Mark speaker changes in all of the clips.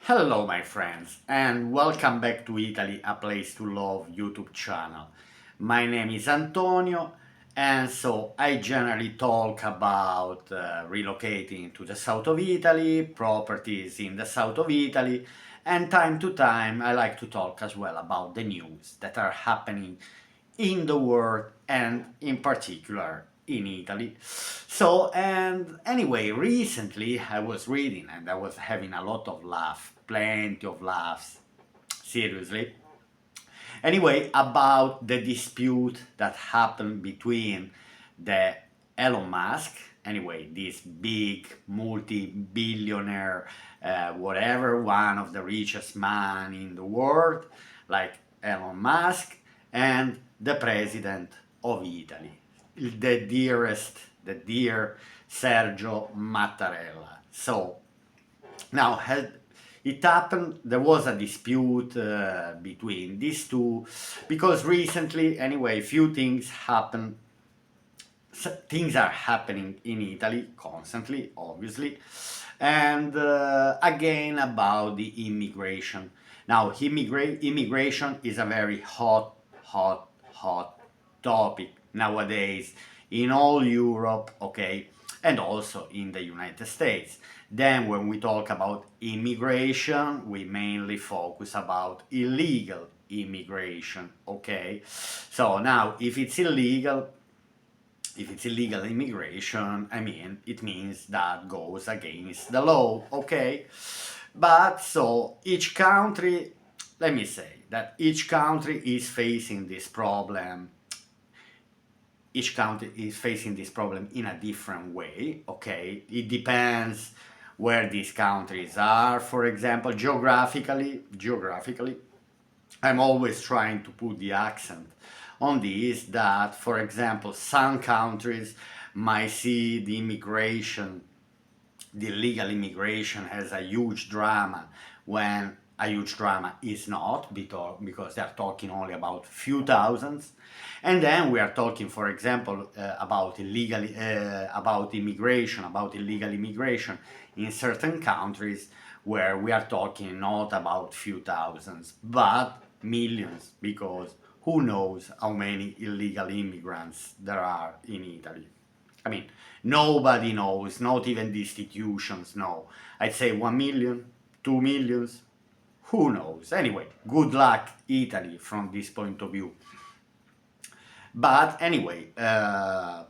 Speaker 1: Hello my friends and welcome back to Italy, a place to love YouTube channel. My name is Antonio and so I generally talk about relocating to the south of Italy, properties in the south of Italy, and time to time I like to talk as well about the news that are happening in the world and in particular in Italy. So, and anyway, recently I was reading and I was having a lot of laugh, plenty of laughs, seriously. Anyway, about the dispute that happened between the Elon Musk, anyway, this big multi-billionaire, whatever, one of the richest man in the world, like Elon Musk, and the president of Italy, the dear Sergio Mattarella. So now, it happened, there was a dispute between these two because recently, anyway, few things happened. Things are happening in Italy constantly, obviously, and again about the immigration. Now, immigration is a very hot topic nowadays in all Europe, okay, and also in the United States. Then, when we talk about immigration, we mainly focus about illegal immigration, okay. So now, if it's illegal immigration, I mean, it means that goes against the law, okay? But so each country, let me say that each country is facing this problem. Each country is facing this problem in a different way, okay? It depends where these countries are. For example, geographically, I'm always trying to put the accent on this that, for example, some countries might see the illegal immigration as a huge drama when a huge drama is not because they're talking only about few thousands, and then we are talking, for example, about illegal immigration in certain countries where we are talking not about few thousands but millions, because who knows how many illegal immigrants there are in Italy. I mean, nobody knows, not even the institutions know. I'd say 1 million, 2 millions, who knows? Anyway, good luck, Italy, from this point of view. But anyway, there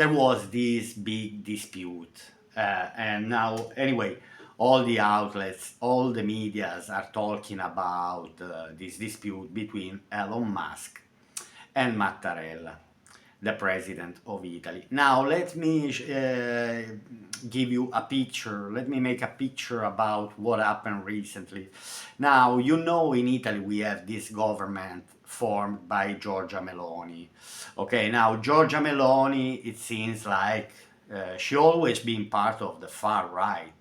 Speaker 1: was this big dispute, and now, anyway, all the outlets, all the medias are talking about this dispute between Elon Musk and Mattarella, the president of Italy. Now, let me give you a picture. Let me make a picture about what happened recently. Now, you know, in Italy we have this government formed by Giorgia Meloni. Okay, now Giorgia Meloni, it seems like she always been part of the far right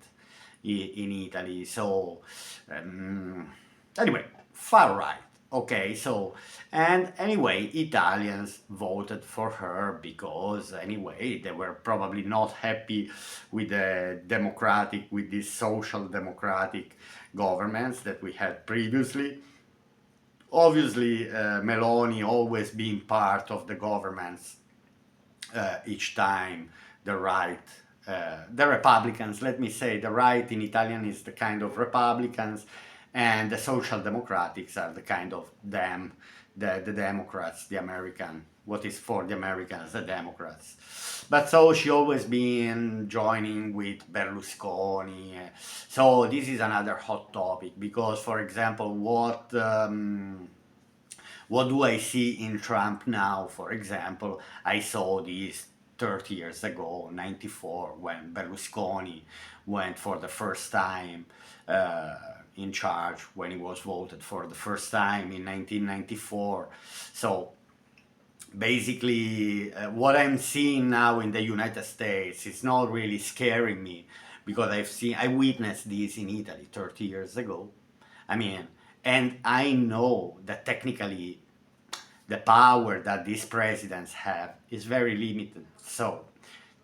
Speaker 1: in Italy. So, anyway, far right. Okay, so, and anyway, Italians voted for her because anyway, they were probably not happy with with these social democratic governments that we had previously. Obviously, Meloni always been part of the governments each time the right, the Republicans, let me say, the right in Italian is the kind of Republicans, and the Social Democrats are the kind of them, the Democrats, the American, what is for the Americans, the Democrats. But so she always been joining with Berlusconi. So this is another hot topic because, for example, what do I see in Trump now? For example, I saw this 30 years ago, 94, when Berlusconi went for the first time in charge, when he was voted for the first time in 1994. So basically, what I'm seeing now in the United States is not really scaring me because I witnessed this in Italy 30 years ago. I mean, and I know that technically the power that these presidents have is very limited. So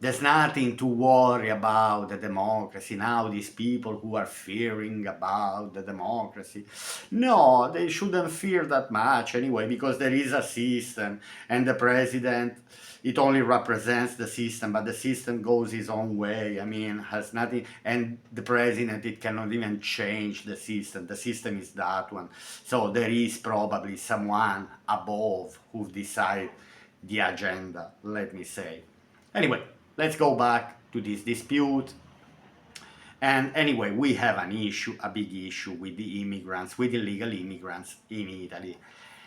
Speaker 1: There's nothing to worry about the democracy. Now these people who are fearing about the democracy, no, they shouldn't fear that much anyway, because there is a system, and the president, it only represents the system, but the system goes his own way. I mean, has nothing, and the president, it cannot even change the system. The system is that one. So there is probably someone above who decide the agenda, let me say. Anyway, let's go back to this dispute. And anyway, we have an issue, a big issue with the immigrants, with illegal immigrants in Italy.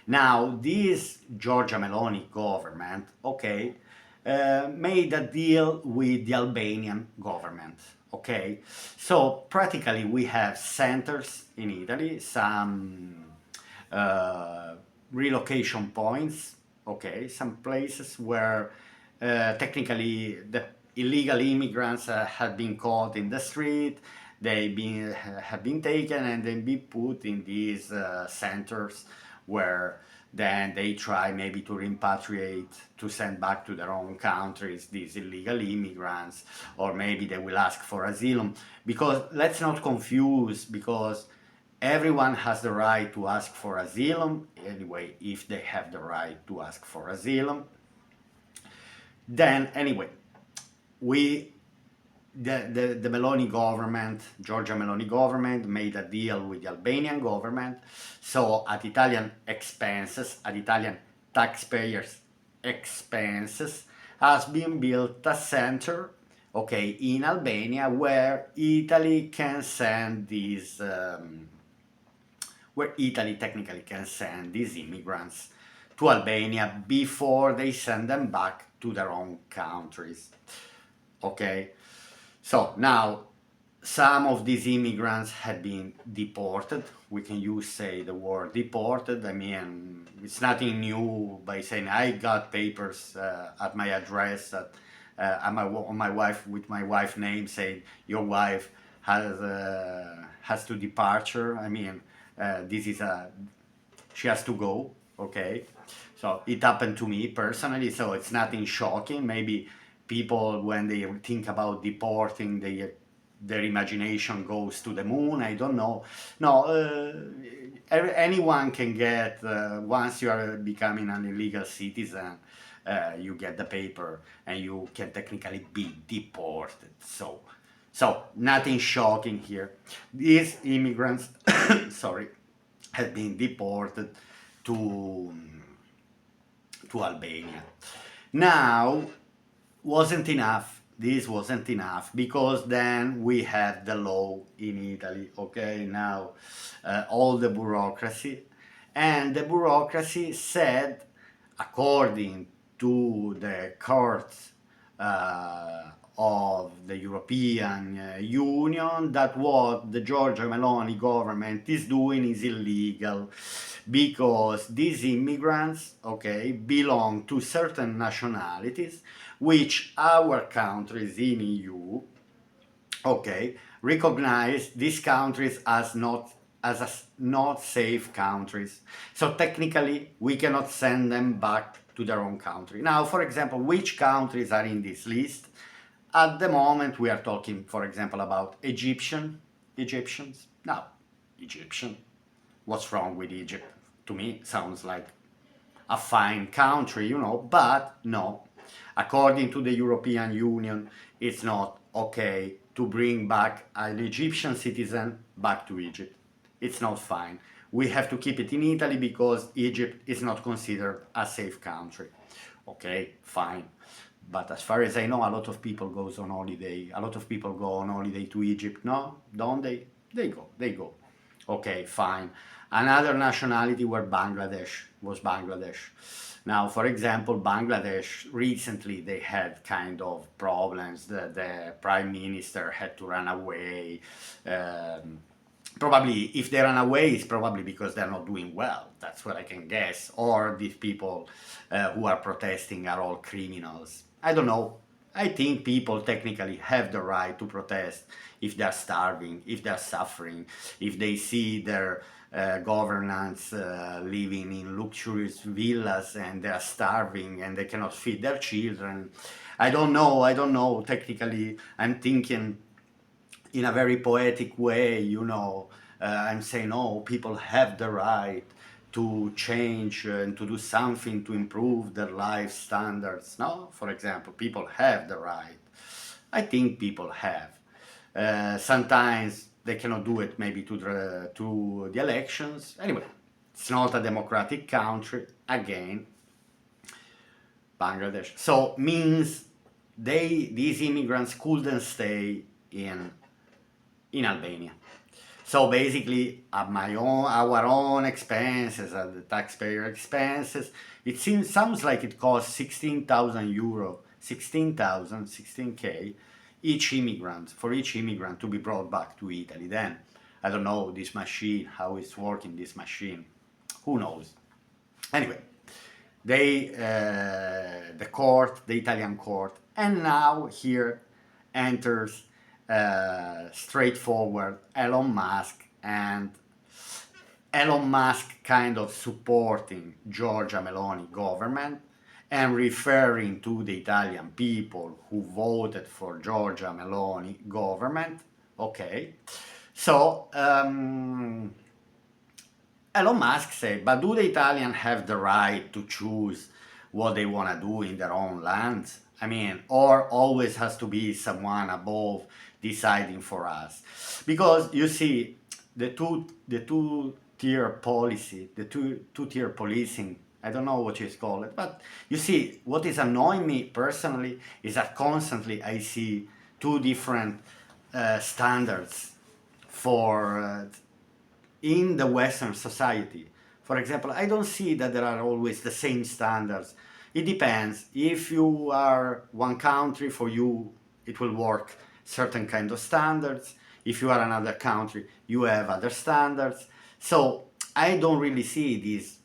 Speaker 1: Now, this Giorgia Meloni government, okay, made a deal with the Albanian government, okay? So practically we have centers in Italy, some uh, relocation points, okay, some places where technically the illegal immigrants have been caught in the street, have been taken and then be put in these centers where then they try maybe to repatriate, to send back to their own countries these illegal immigrants, or maybe they will ask for asylum. Because let's not confuse, because everyone has the right to ask for asylum anyway, if they have the right to ask for asylum. Then anyway, we the Meloni government, Giorgia Meloni government, made a deal with the Albanian government. So at Italian expenses, at Italian taxpayers' expenses, has been built a center, okay, in Albania where Italy can send these, where Italy technically can send these immigrants to Albania before they send them back to their own countries. Okay, so now some of these immigrants had been deported. We can use, say, the word deported. I mean, it's nothing new by saying I got papers at my address on my wife, with my wife name, saying your wife has to departure. I mean, this is a she has to go. Okay, so it happened to me personally, so it's nothing shocking. Maybe people, when they think about deporting, their imagination goes to the moon. I don't know. No, anyone can get, once you are becoming an illegal citizen, you get the paper and you can technically be deported. So nothing shocking here. These immigrants, sorry, have been deported to Albania. Now, wasn't enough. This wasn't enough, because then we had the law in Italy. Okay, now all the bureaucracy, and the bureaucracy said, according to the courts of the European Union, that what the Giorgia Meloni government is doing is illegal, because these immigrants, okay, belong to certain nationalities which our countries in EU, okay, recognize these countries as not safe countries. So technically, we cannot send them back to their own country. Now, for example, which countries are in this list? At the moment, we are talking, for example, about Egyptians. Now, Egyptian, what's wrong with Egypt? To me, sounds like a fine country, but no. According to the European Union, it's not okay to bring back an Egyptian citizen back to Egypt. It's not fine. We have to keep it in Italy because Egypt is not considered a safe country. Okay, fine. But as far as I know, a lot of people goes on holiday. A lot of people go on holiday to Egypt. No, don't they? They go. Okay, fine. Another nationality was Bangladesh. Now, for example, Bangladesh, recently they had kind of problems. The prime minister had to run away. Probably, if they run away, it's probably because they're not doing well. That's what I can guess. Or these people who are protesting are all criminals. I don't know. I think people technically have the right to protest if they're starving, if they're suffering, if they see their governants living in luxurious villas and they're starving and they cannot feed their children. I don't know. Technically, I'm thinking in a very poetic way, I'm saying, no, people have the right to change and to do something to improve their life standards. No, for example, people have the right. I think people have. Sometimes they cannot do it maybe to the elections. Anyway, it's not a democratic country. Again, Bangladesh. So means these immigrants couldn't stay in Albania. So basically, at our own expenses, at the taxpayer expenses, sounds like it costs 16,000 euro, 16,000, 16K, for each immigrant to be brought back to Italy. Then, I don't know this machine, how it's working, this machine, who knows. Anyway, the Italian court, and now here enters straightforward Elon Musk, and Elon Musk kind of supporting Giorgia Meloni government and referring to the Italian people who voted for Giorgia Meloni government. Okay, so Elon Musk said, but do the Italians have the right to choose what they want to do in their own lands? I mean, or always has to be someone above deciding for us? Because you see, the two-tier policy, the two-tier policing, I don't know what you call it, but you see, what is annoying me personally is that constantly I see two different standards for in the Western society. For example, I don't see that there are always the same standards. It depends. If you are one country, for you it will work certain kind of standards. If you are another country, you have other standards. So I don't really see this.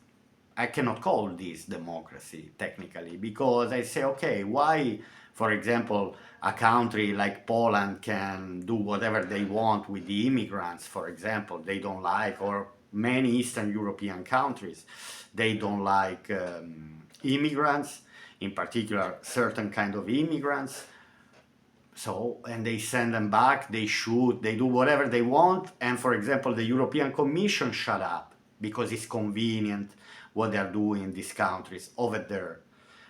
Speaker 1: I cannot call this democracy technically, because I say, okay, why, for example, a country like Poland can do whatever they want with the immigrants, for example, they don't like, or many Eastern European countries, they don't like immigrants, in particular certain kind of immigrants. So, and they send them back, they shoot, they do whatever they want, and for example, the European Commission shut up because it's convenient what they're doing in these countries over there.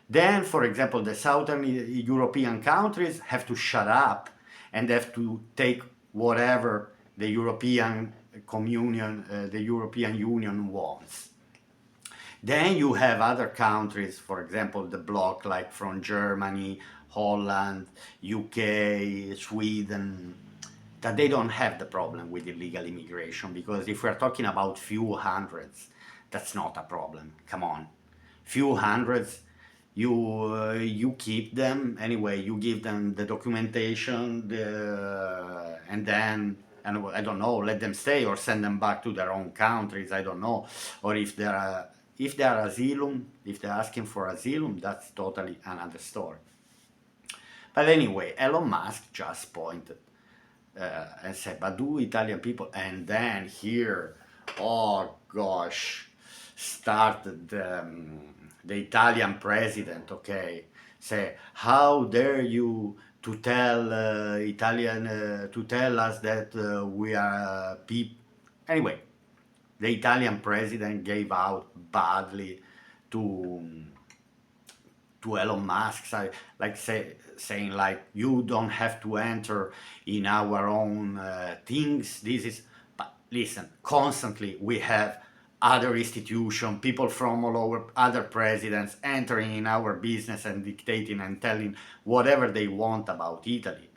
Speaker 1: Then, for example, the Southern European countries have to shut up and have to take whatever the European the European Union wants. Then you have other countries, for example, the bloc like from Germany, Holland, UK, Sweden, that they don't have the problem with illegal immigration, because if we're talking about few hundreds, that's not a problem. Come on, few hundreds, you keep them anyway. You give them the documentation, and then, and I don't know, let them stay or send them back to their own countries. I don't know, or if they are asylum, if they're asking for asylum, that's totally another story. But anyway, Elon Musk just pointed and said, but do Italian people, and then here, oh gosh, started the Italian president, okay, say, how dare you to tell to tell us that we are people. Anyway, the Italian president gave out badly to Elon Musk, saying like, you don't have to enter in our own things. This is, but listen, constantly we have other institutions, people from all over, other presidents entering in our business and dictating and telling whatever they want about Italy.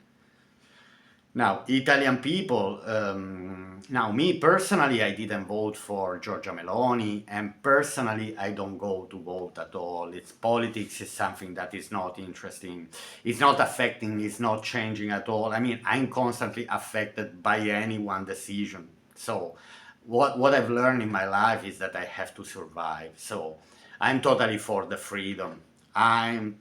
Speaker 1: Now, Italian people, now me personally, I didn't vote for Giorgia Meloni, and personally, I don't go to vote at all. It's politics is something that is not interesting. It's not affecting, it's not changing at all. I mean, I'm constantly affected by any one decision. So, what I've learned in my life is that I have to survive. So, I'm totally for the freedom. I'm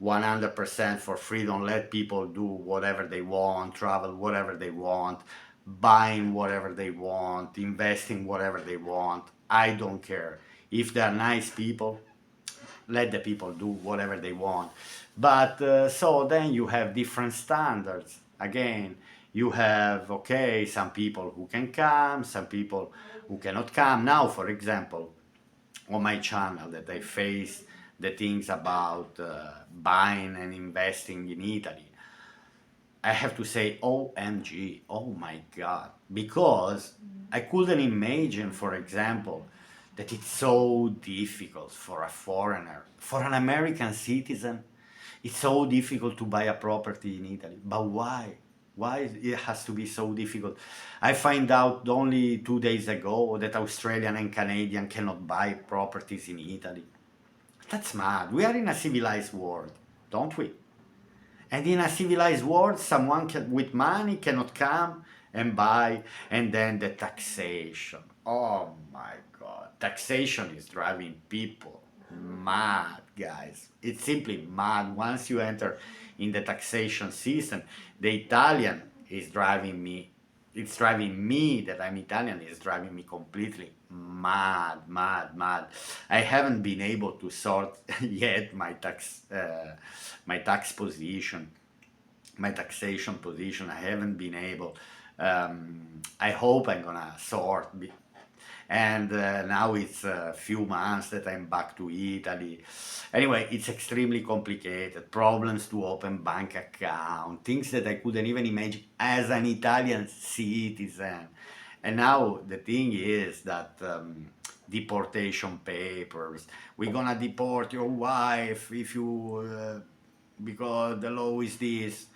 Speaker 1: 100% for freedom, let people do whatever they want, travel whatever they want, buying whatever they want, investing whatever they want. I don't care. If they're nice people, let the people do whatever they want. But so then you have different standards. Again, you have, okay, some people who can come, some people who cannot come. Now, for example, on my channel that I face the things about buying and investing in Italy, I have to say OMG, oh my God, because I couldn't imagine, for example, that it's so difficult for a foreigner, for an American citizen, it's so difficult to buy a property in Italy. But why? Why it has to be so difficult? I find out only 2 days ago that Australian and Canadian cannot buy properties in Italy. That's mad. We are in a civilized world, don't we? And in a civilized world, someone with money cannot come and buy, and then the taxation. Oh my God, taxation is driving people mad, guys. It's simply mad. Once you enter in the taxation system, the Italian is driving me. It's driving me that I'm Italian is driving me completely mad, mad, mad. I haven't been able to sort yet my tax position, my taxation position. I haven't been able. I hope I'm gonna sort. And now it's a few months that I'm back to Italy. Anyway, it's extremely complicated. Problems to open bank account, things that I couldn't even imagine as an Italian citizen. And now the thing is that deportation papers. We're gonna deport your wife if you because the law is this.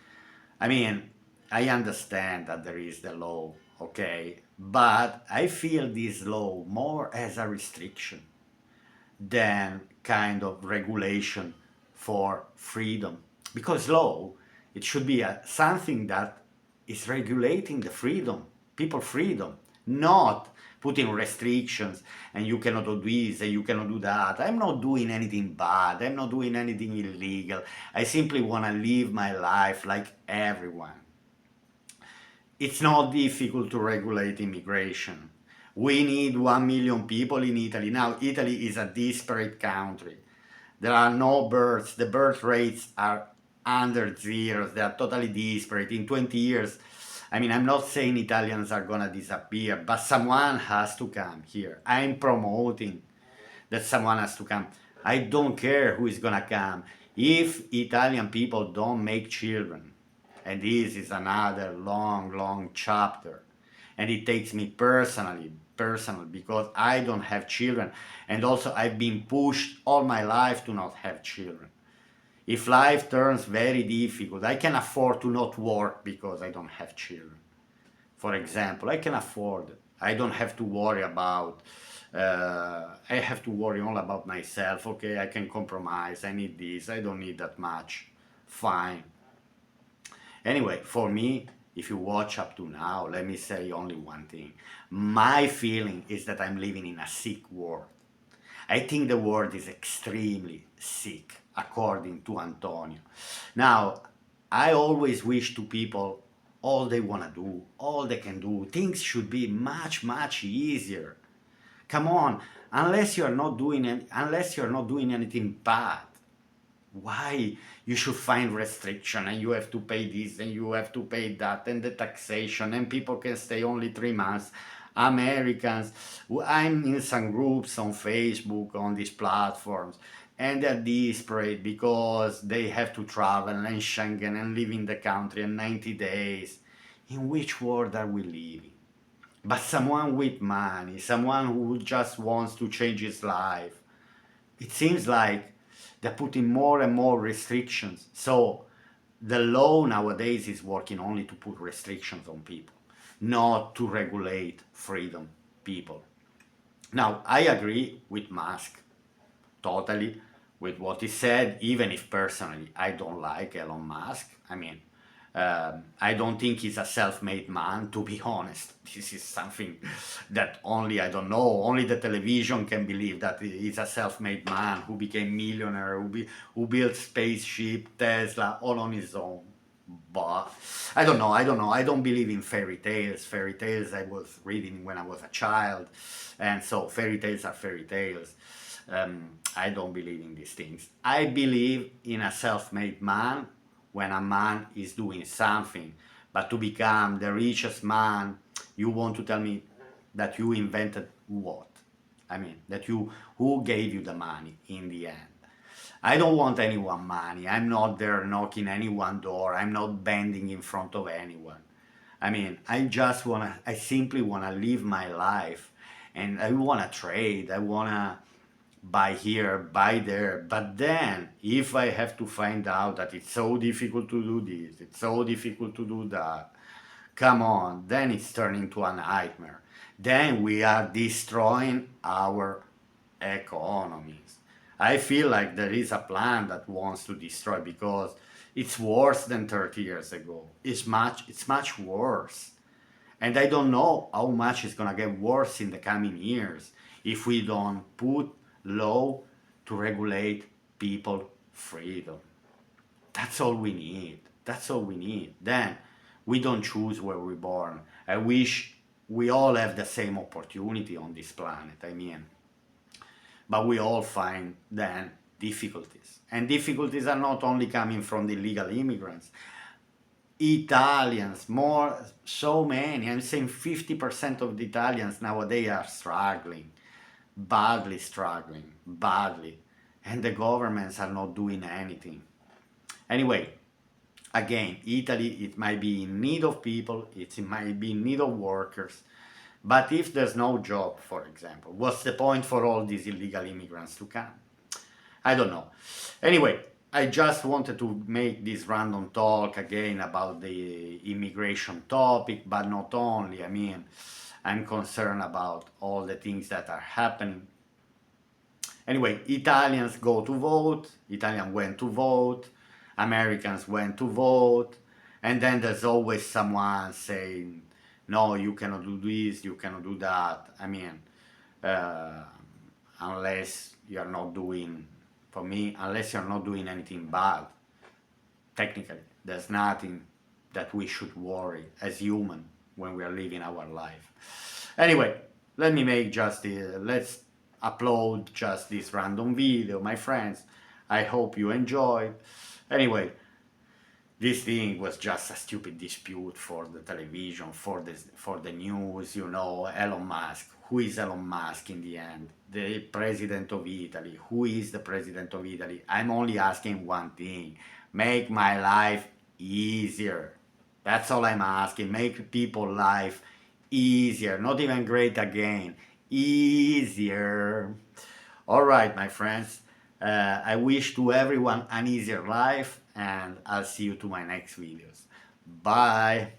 Speaker 1: I mean, I understand that there is the law, okay, but I feel this law more as a restriction than kind of regulation for freedom. Because law, it should be something that is regulating the freedom, people freedom, not putting restrictions and you cannot do this and you cannot do that. I'm not doing anything bad, I'm not doing anything illegal. I simply want to live my life like everyone. It's not difficult to regulate immigration. We need 1 million people in Italy. Now, Italy is a disparate country. There are no births. The birth rates are under zeros. They are totally disparate. In 20 years, I mean, I'm not saying Italians are gonna disappear, but someone has to come here. I'm promoting that someone has to come. I don't care who is gonna come. If Italian people don't make children, and this is another long, long chapter, and it takes me personal, because I don't have children, and also I've been pushed all my life to not have children. If life turns very difficult, I can afford to not work because I don't have children. For example, I can afford it. I don't have to worry about, I have to worry all about myself. Okay, I can compromise. I need this. I don't need that much. Fine. Anyway, for me, if you watch up to now, let me say only one thing. My feeling is that I'm living in a sick world. I think the world is extremely sick, according to Antonio. Now, I always wish to people all they want to do, all they can do. Things should be much, much easier. Come on, unless you're not doing anything bad, why you should find restriction and you have to pay this and you have to pay that and the taxation and people can stay only 3 months. Americans, I'm in some groups on Facebook, on these platforms, and they're desperate because they have to travel and Schengen and live in the country in 90 days. In which world are we living? But someone with money, someone who just wants to change his life, it seems like they're putting more and more restrictions. So the law nowadays is working only to put restrictions on people, not to regulate freedom people. Now, I agree with Musk totally with what he said, even if personally I don't like Elon Musk. I mean, I don't think he's a self-made man, to be honest. This is something that only, I don't know, only the television can believe that he's a self-made man who became millionaire, who built spaceship, Tesla, all on his own. But I don't know. I don't believe in fairy tales. Fairy tales I was reading when I was a child, and so fairy tales are fairy tales. I don't believe in these things. I believe in a self-made man when a man is doing something. But to become the richest man, you want to tell me that you invented what? I mean, that you who gave you the money in the end? I don't want anyone money. I'm not there knocking anyone door. I'm not bending in front of anyone. I mean, I simply wanna live my life, and I wanna trade. I wanna buy here, buy there. But then, if I have to find out that it's so difficult to do this, it's so difficult to do that, come on, then it's turning into a nightmare. Then we are destroying our economies. I feel like there is a plan that wants to destroy because it's worse than 30 years ago. It's much worse. And I don't know how much it's gonna get worse in the coming years if we don't put law to regulate people freedom. That's all we need. That's all we need. Then we don't choose where we're born. I wish we all have the same opportunity on this planet. I mean, but we all find then difficulties. And difficulties are not only coming from the illegal immigrants. Italians, more, so many, I'm saying 50% of the Italians nowadays are struggling, badly struggling, badly. And the governments are not doing anything. Anyway, again, Italy, it might be in need of people, it might be in need of workers, but if there's no job, for example, what's the point for all these illegal immigrants to come? I don't know. Anyway, I just wanted to make this random talk again about the immigration topic, but not only. I mean, I'm concerned about all the things that are happening. Anyway, Italians go to vote, Italians went to vote, Americans went to vote, and then there's always someone saying, no, you cannot do this, you cannot do that. I mean, uh, unless you're not doing, for me, unless you're not doing anything bad, technically, there's nothing that we should worry as human when we are living our life. Anyway, let's upload just this random video, my friends. I hope you enjoyed. Anyway, this thing was just a stupid dispute for the television, for the news, Elon Musk. Who is Elon Musk in the end? The president of Italy. Who is the president of Italy? I'm only asking one thing. Make my life easier. That's all I'm asking. Make people's life easier. Not even great again. Easier. All right, my friends. I wish to everyone an easier life, and I'll see you to my next videos. Bye.